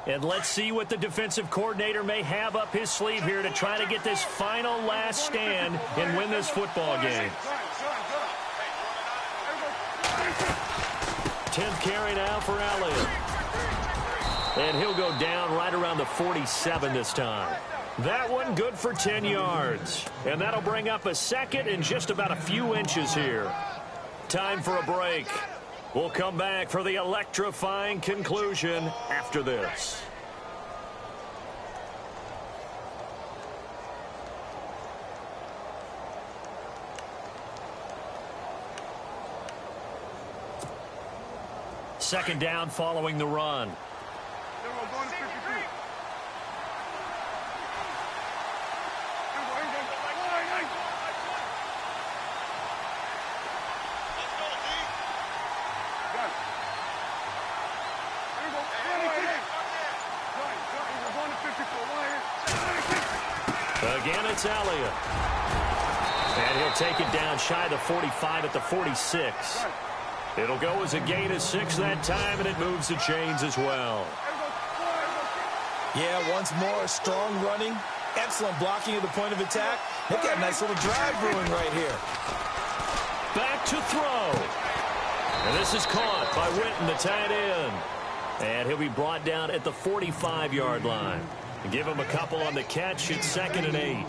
[SPEAKER 2] And let's see what the defensive coordinator may have up his sleeve here to try to get this final last stand and win this football game. 10th carry now for Elliott. And he'll go down right around the 47 this time. That one good for 10 yards. And that'll bring up a 2nd and just about a few inches here. Time for a break. We'll come back for the electrifying conclusion after this. Second down following the run. Again, it's Elliott. And he'll take it down shy of the 45 at the 46. It'll go as a gain of 6 that time, and it moves the chains as well.
[SPEAKER 3] Yeah, once more, strong running, excellent blocking at the point of attack. They've got a nice little drive brewing right here.
[SPEAKER 2] Back to throw. And this is caught by Witten, the tight end. And he'll be brought down at the 45-yard line. Give him a couple on the catch. It's 2nd and 8.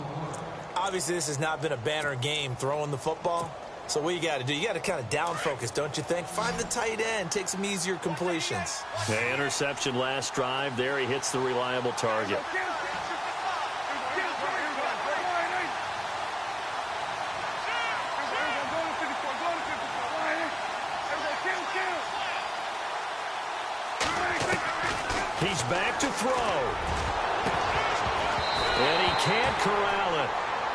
[SPEAKER 4] Obviously, this has not been a banner game throwing the football. So what you got to do, you got to kind of down focus, don't you think? Find the tight end, take some easier completions.
[SPEAKER 2] The interception last drive. There he hits the reliable target. He's back to throw. And he can't corral it.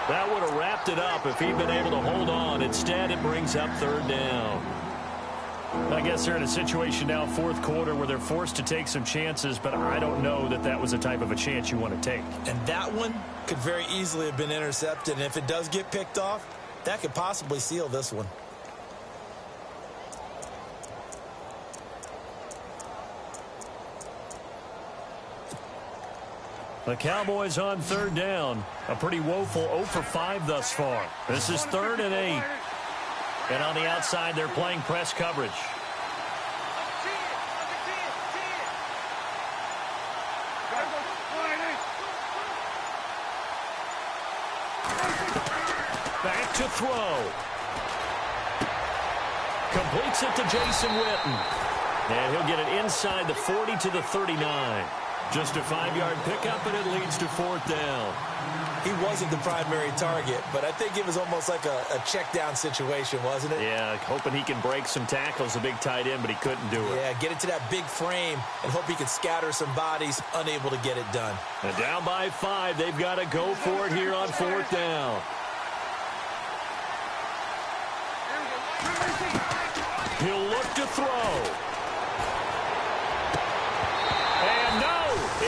[SPEAKER 2] That would have wrapped it up if he'd been able to hold on. Instead, it brings up 3rd down. I guess they're in a situation now, 4th quarter, where they're forced to take some chances, but I don't know that that was the type of a chance you want to take.
[SPEAKER 3] And that one could very easily have been intercepted. And if it does get picked off, that could possibly seal this one.
[SPEAKER 2] The Cowboys on 3rd down. A pretty woeful 0 for 5 thus far. This is 3rd and 8. And on the outside, they're playing press coverage. Back to throw. Completes it to Jason Witten. And he'll get it inside the 40 to the 39. Just a 5-yard pickup, and it leads to 4th down.
[SPEAKER 3] He wasn't the primary target, but I think it was almost like a check down situation, wasn't it?
[SPEAKER 2] Yeah, hoping he can break some tackles, a big tight end, but he couldn't do it.
[SPEAKER 3] Yeah, get it to that big frame and hope he can scatter some bodies, unable to get it done.
[SPEAKER 2] And down by 5, they've got to go for it here on 4th down. He'll look to throw. And no,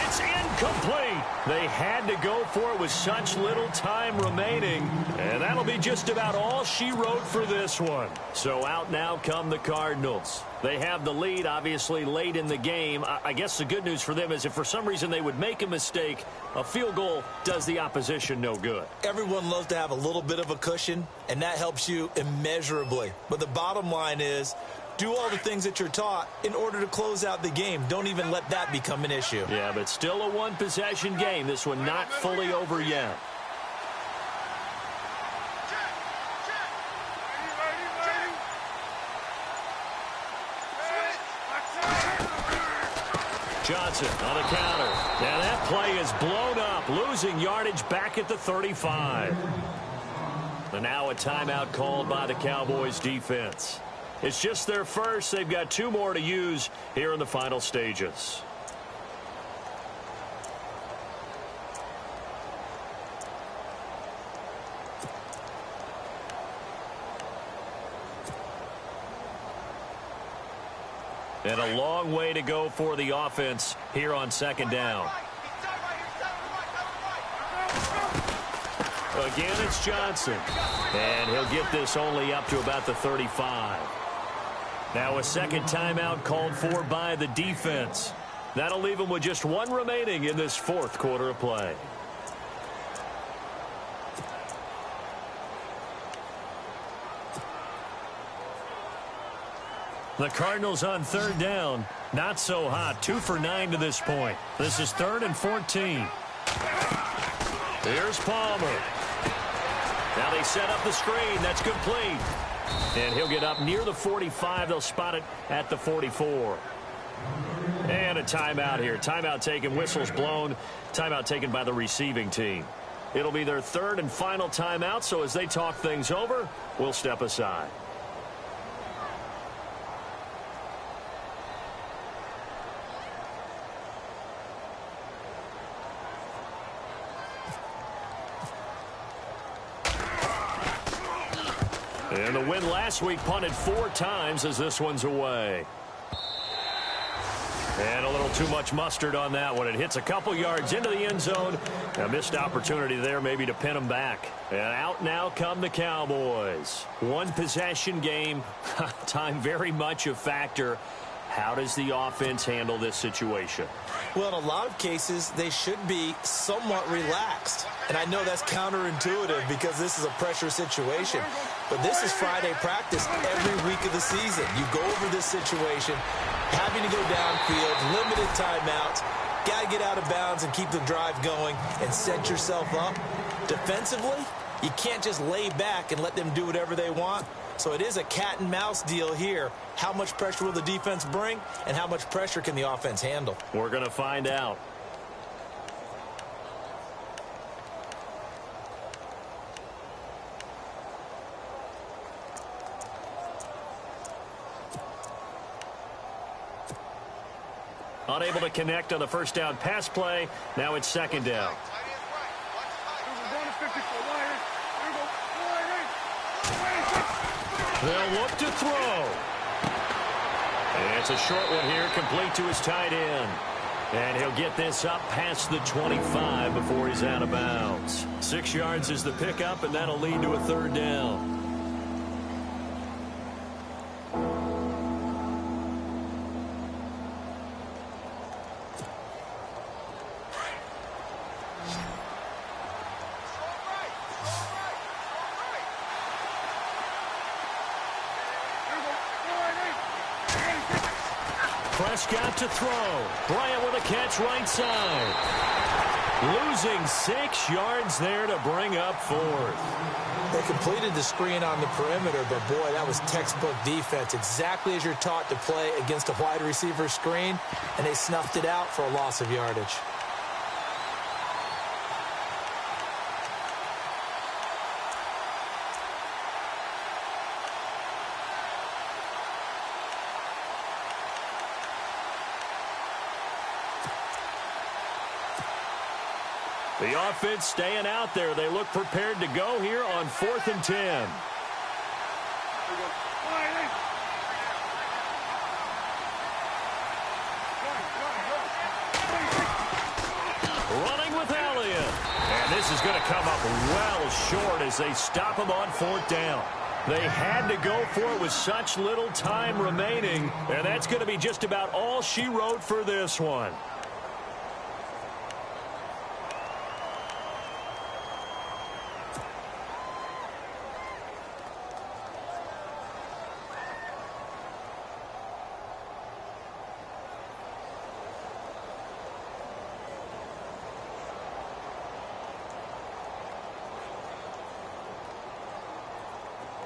[SPEAKER 2] It's incomplete. They had to go for it with such little time remaining. And that'll be just about all she wrote for this one. So out now come the Cardinals. They have the lead, obviously, late in the game. I guess the good news for them is if for some reason they would make a mistake, a field goal does the opposition no good.
[SPEAKER 3] Everyone loves to have a little bit of a cushion, and that helps you immeasurably. But the bottom line is, do all the things that you're taught in order to close out the game. Don't even let that become an issue.
[SPEAKER 2] Yeah, but still a one-possession game. This one not fully over yet. Johnson on the counter. Now that play is blown up, losing yardage back at the 35. And now a timeout called by the Cowboys defense. It's just their first. They've got 2 more to use here in the final stages. And a long way to go for the offense here on second down. Again, it's Johnson. And he'll get this only up to about the 35. Now a second timeout called for by the defense. That'll leave them with just 1 remaining in this 4th quarter of play. The Cardinals on 3rd down. Not so hot. 2 for 9 to this point. This is 3rd and 14. Here's Palmer. Now they set up the screen. That's complete. And he'll get up near the 45. They'll spot it at the 44. And a timeout here. Timeout taken. Whistles blown. Timeout taken by the receiving team. It'll be their 3rd and final timeout. So as they talk things over, we'll step aside. And the win last week punted 4 times as this one's away. And a little too much mustard on that one. It hits a couple yards into the end zone. A missed opportunity there maybe to pin them back. And out now come the Cowboys. 1 possession game. Time very much a factor. How does the offense handle this situation?
[SPEAKER 3] Well, in a lot of cases, they should be somewhat relaxed. And I know that's counterintuitive because this is a pressure situation. But this is Friday practice every week of the season. You go over this situation, having to go downfield, limited timeouts, got to get out of bounds and keep the drive going and set yourself up. Defensively, you can't just lay back and let them do whatever they want. So it is a cat and mouse deal here. How much pressure will the defense bring, and how much pressure can the offense handle?
[SPEAKER 2] We're going to find out. Unable to connect on the first down pass play. Now it's 2nd down. They'll look to throw. And it's a short one here, complete to his tight end. And he'll get this up past the 25 before he's out of bounds. 6 yards is the pickup, and that'll lead to a 3rd down. Prescott to throw. Bryant with a catch right side. Losing 6 yards there to bring up 4th.
[SPEAKER 4] They completed the screen on the perimeter, but boy, that was textbook defense. Exactly as you're taught to play against a wide receiver screen, and they snuffed it out for a loss of yardage.
[SPEAKER 2] The offense staying out there. They look prepared to go here on 4th and 10. This is going to come up well short as they stop him on 4th down. They had to go for it with such little time remaining, and that's going to be just about all she wrote for this one.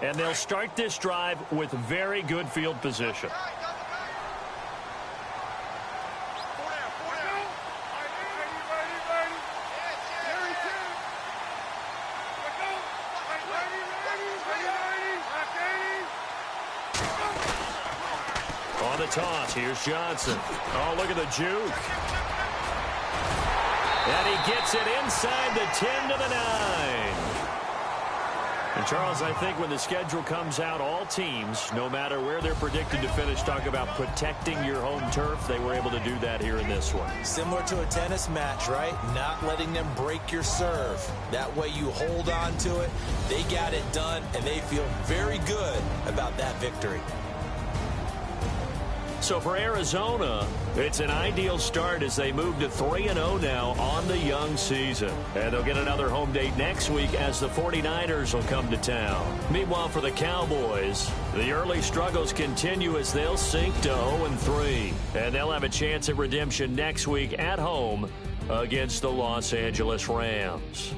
[SPEAKER 2] And they'll start this drive with very good field position. On the toss, here's Johnson. Oh, look at the juke. And he gets it inside the 10 to the 9. And, Charles, I think when the schedule comes out, all teams, no matter where they're predicted to finish, talk about protecting your home turf. They were able to do that here in this one.
[SPEAKER 3] Similar to a tennis match, right? Not letting them break your serve. That way you hold on to it. They got it done, and they feel very good about that victory.
[SPEAKER 2] So for Arizona, it's an ideal start as they move to 3-0 now on the young season. And they'll get another home date next week as the 49ers will come to town. Meanwhile, for the Cowboys, the early struggles continue as they'll sink to 0-3. And they'll have a chance at redemption next week at home against the Los Angeles Rams.